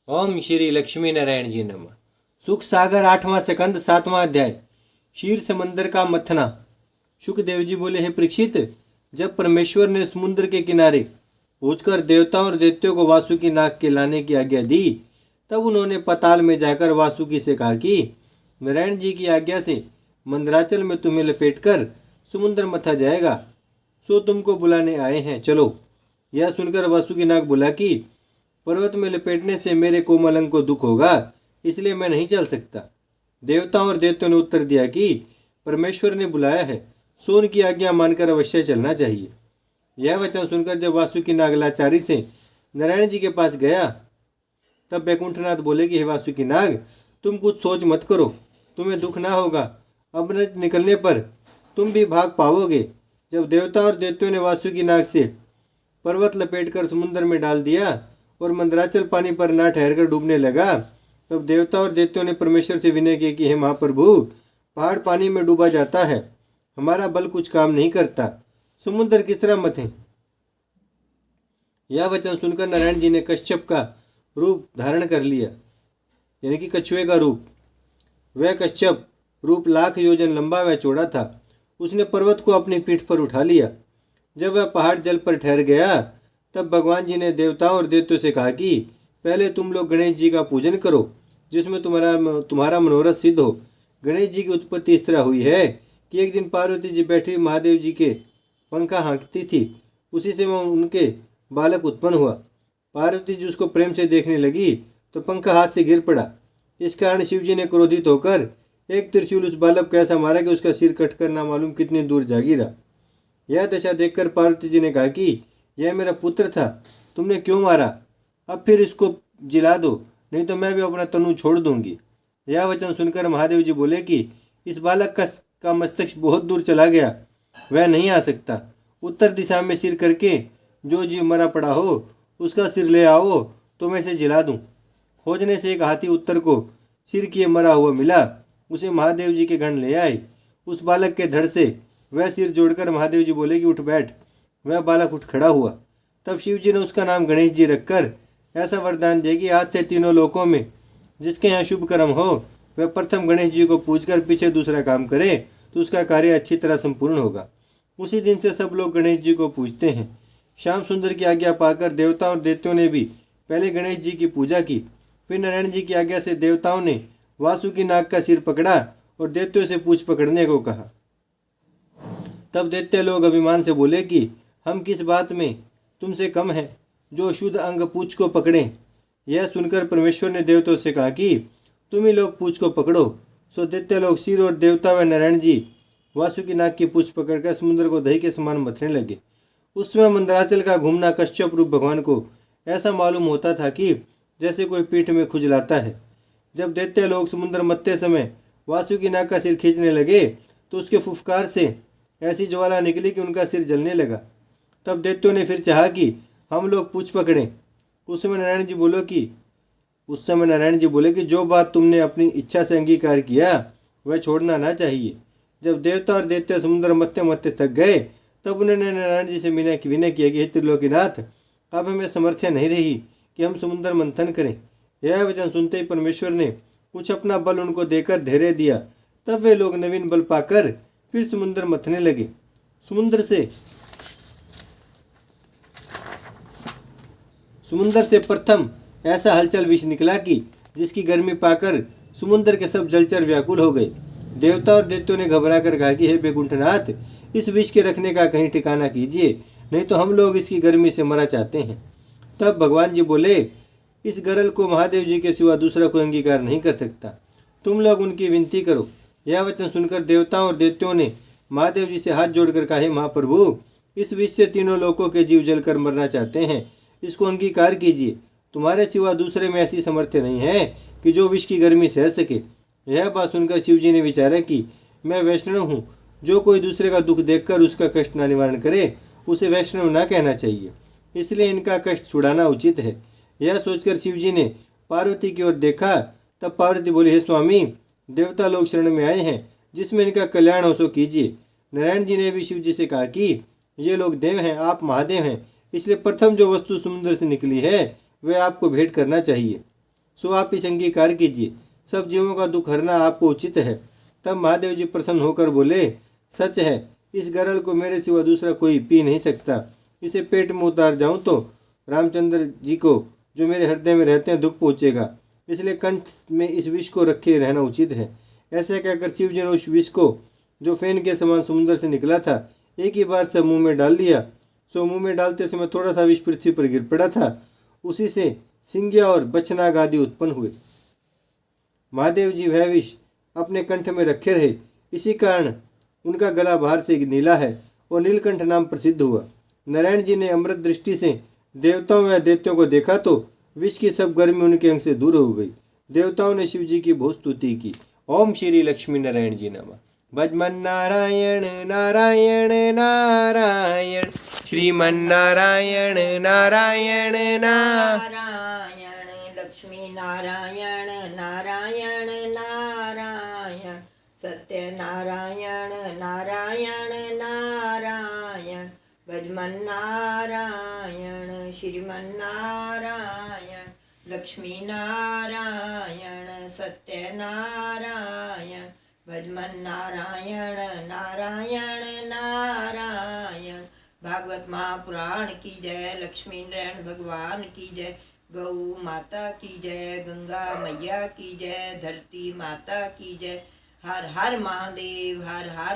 ओम श्री लक्ष्मी नारायण जी नमः। सुख सागर 8वां स्कंद 7वां अध्याय। क्षीर समंदर का मथना। शुकदेव जी बोले, हे परीक्षित, जब परमेश्वर ने समुद्र के किनारे पहुंचकर देवताओं और दैत्यों को वासुकी नाग के लाने की आज्ञा दी, तब उन्होंने पाताल में जाकर वासुकी से कहा कि नारायण जी की आज्ञा से मंदराचल में तुम्हें लपेटकर समुद्र मथा जाएगा, सो तुमको बुलाने आए हैं, चलो। यह सुनकर वासुकी नाग बोला कि पर्वत में लपेटने से मेरे कोमल अंग को दुख होगा, इसलिए मैं नहीं चल सकता। देवताओं और दैत्यों ने उत्तर दिया कि परमेश्वर ने बुलाया है, सो उनकी आज्ञा मानकर अवश्य चलना चाहिए। यह वचन सुनकर जब वासुकी नाग लाचारी से नारायण जी के पास गया, तब बैकुंठनाथ बोले कि हे वासुकी नाग, तुम कुछ सोच मत करो, तुम्हें दुख ना होगा। अमृत निकलने पर तुम भी भाग पाओगे। जब देवता और दैत्यों ने वासुकी नाग से पर्वत लपेटकर समुद्र में डाल दिया और मंदराचल पानी पर ना ठहरकर डूबने लगा, तब देवता और दैत्यों ने परमेश्वर से विनय किया कि हे महाप्रभु, पहाड़ पानी में डूबा जाता है, हमारा बल कुछ काम नहीं करता, समुद्र किस तरह मथे। यह वचन सुनकर नारायण जी ने कश्यप का रूप धारण कर लिया, यानी कि कछुए का रूप। वह कश्यप रूप 1,00,000 योजन लंबा व चौड़ा था। उसने पर्वत को अपनी पीठ पर उठा लिया। जब वह पहाड़ जल पर ठहर गया, तब भगवान जी ने देवताओं और दैत्यों से कहा कि पहले तुम लोग गणेश जी का पूजन करो, जिसमें तुम्हारा मनोरथ सिद्ध हो। गणेश जी की उत्पत्ति इस तरह हुई है कि एक दिन पार्वती जी बैठी महादेव जी के पंखा हाँकती थी, उसी से वह उनके बालक उत्पन्न हुआ। पार्वती जी उसको प्रेम से देखने लगी तो पंखा हाथ से गिर पड़ा। इस कारण शिव जी ने क्रोधित होकर एक त्रिशूल उस बालक को ऐसा मारा कि उसका सिर कटकर ना मालूम कितनी दूर जा गिरा। यह दशा देखकर पार्वती जी ने कहा कि यह मेरा पुत्र था, तुमने क्यों मारा? अब फिर इसको जिला दो, नहीं तो मैं भी अपना तनु छोड़ दूंगी। यह वचन सुनकर महादेव जी बोले कि इस बालक का मस्तक बहुत दूर चला गया, वह नहीं आ सकता। उत्तर दिशा में सिर करके जो जीव मरा पड़ा हो उसका सिर ले आओ, तो मैं इसे जिला दूं। खोजने से एक हाथी उत्तर को सिर किए मरा हुआ मिला, उसे महादेव जी के गण ले आए। उस बालक के धड़ से वह सिर जोड़कर महादेव जी बोले कि उठ बैठ। वह बालक उठ खड़ा हुआ। तब शिव जी ने उसका नाम गणेश जी रखकर ऐसा वरदान दिया कि आज से तीनों लोकों में जिसके यहाँ शुभ कर्म हो, वह प्रथम गणेश जी को पूजकर पीछे दूसरा काम करे तो उसका कार्य अच्छी तरह संपूर्ण होगा। उसी दिन से सब लोग गणेश जी को पूजते हैं। श्याम सुंदर की आज्ञा पाकर देवताओं और दैत्यों ने भी पहले गणेश जी की पूजा की। फिर नारायण जी की आज्ञा से देवताओं ने वासुकी नाग का सिर पकड़ा और दैत्यों से पूछ पकड़ने को कहा। तब दैत्य लोग अभिमान से बोले कि हम किस बात में तुमसे कम हैं, जो शुद्ध अंग पूछ को पकड़ें। यह सुनकर परमेश्वर ने देवताओं से कहा कि तुम ही लोग पूछ को पकड़ो। सो दैत्य लोग सिर और देवता व नारायण जी वासुकी नाग की पूछ पकड़कर समुद्र को दही के समान मथने लगे। उस समय मंदराचल का घूमना कश्यप रूप भगवान को ऐसा मालूम होता था कि जैसे कोई पीठ में खुजलाता है। जब दैत्य लोग समुद्र मथते समय वासुकी नाग का सिर खींचने लगे तो उसके फुफकार से ऐसी ज्वाला निकली कि उनका सिर जलने लगा। तब दैत्यों ने फिर चाहा कि हम लोग पूछ पकड़ें। उस समय नारायण जी बोले कि जो बात तुमने अपनी इच्छा से अंगीकार किया वह छोड़ना ना चाहिए। जब देवता और दैत्य समुद्र मथते मथते थक गए, तब उन्होंने नारायण जी से विनय किया कि हे त्रिलोकीनाथ, अब हमें समर्थ्य नहीं रही कि हम समुद्र मंथन करें। यह वचन सुनते ही परमेश्वर ने कुछ अपना बल उनको देकर धैर्य दिया। तब वे लोग नवीन बल पाकर फिर समुद्र मथने लगे। समुद्र से प्रथम ऐसा हलचल विष निकला कि जिसकी गर्मी पाकर समुद्र के सब जलचर व्याकुल हो गए। देवता और दैत्यों ने घबराकर कहा कि हे बैकुंठनाथ, इस विष के रखने का कहीं ठिकाना कीजिए, नहीं तो हम लोग इसकी गर्मी से मरा चाहते हैं। तब भगवान जी बोले, इस गरल को महादेव जी के सिवा दूसरा कोई अंगीकार नहीं कर सकता, तुम लोग उनकी विनती करो। यह वचन सुनकर देवताओं और दैत्यों ने महादेव जी से हाथ जोड़कर कहा, हे महाप्रभु, इस विष से तीनों लोकों के जीव जलकर मरना चाहते हैं, इसको अंगीकार कीजिए। तुम्हारे सिवा दूसरे में ऐसी समर्थ्य नहीं है कि जो विष की गर्मी सह सके। यह बात सुनकर शिव जी ने विचारा कि मैं वैष्णव हूँ, जो कोई दूसरे का दुख देखकर उसका कष्ट न निवारण करे उसे वैष्णव न कहना चाहिए, इसलिए इनका कष्ट छुड़ाना उचित है। यह सोचकर शिव जी ने पार्वती की ओर देखा। तब पार्वती बोली, हे स्वामी, देवता लोग शरण में आए हैं, जिसमें इनका कल्याण हो सो कीजिए। नारायण जी ने भी शिव जी से कहा कि ये लोग देव हैं, आप महादेव हैं, इसलिए प्रथम जो वस्तु समुद्र से निकली है वह आपको भेंट करना चाहिए। सो आप इस अंगीकार कीजिए। सब जीवों का दुख हरना आपको उचित है। तब महादेव जी प्रसन्न होकर बोले, सच है, इस गरल को मेरे सिवा दूसरा कोई पी नहीं सकता। इसे पेट में उतार जाऊं तो रामचंद्र जी को, जो मेरे हृदय में रहते हैं, दुख पहुँचेगा। इसलिए कंठ में इस विष को रखे रहना उचित है। ऐसा कहकर शिव जी ने उस विष को, जो फेन के समान समुद्र से निकला था, एक ही बार से मुंह में डाल लिया। सो मुंह में डालते समय थोड़ा सा विष पृथ्वी पर गिर पड़ा था। उसी से सिंगिया और बचनाग आदि उत्पन्न हुए। महादेव जी वह विष अपने कंठ में रखे रहे। इसी कारण उनका गला बाहर से नीला है और नीलकंठ नाम प्रसिद्ध हुआ। नारायण जी ने अमृत दृष्टि से देवताओं व दैत्यों को देखा तो विष की सब गर्मी उनके अंग से दूर हो गई। देवताओं ने शिव जी की बहुत स्तुति की। ओम श्री लक्ष्मी नारायण जी नमः। भजमन नारायण नारायण नारायण, श्रीमन नारायण नारायण नारायण, लक्ष्मी नारायण नारायण नारायण, सत्य नारायण नारायण नारायण, भजमन नारायण, श्रीमन नारायण, लक्ष्मी नारायण, सत्य नारायण, भजमन नारायण नारायण नारायण। भागवत महापुराण की जय, लक्ष्मी नारायण भगवान की जय, गौ माता की जय, गंगा मैया की जय, धरती माता की जय। हर हर महादेव, हर हर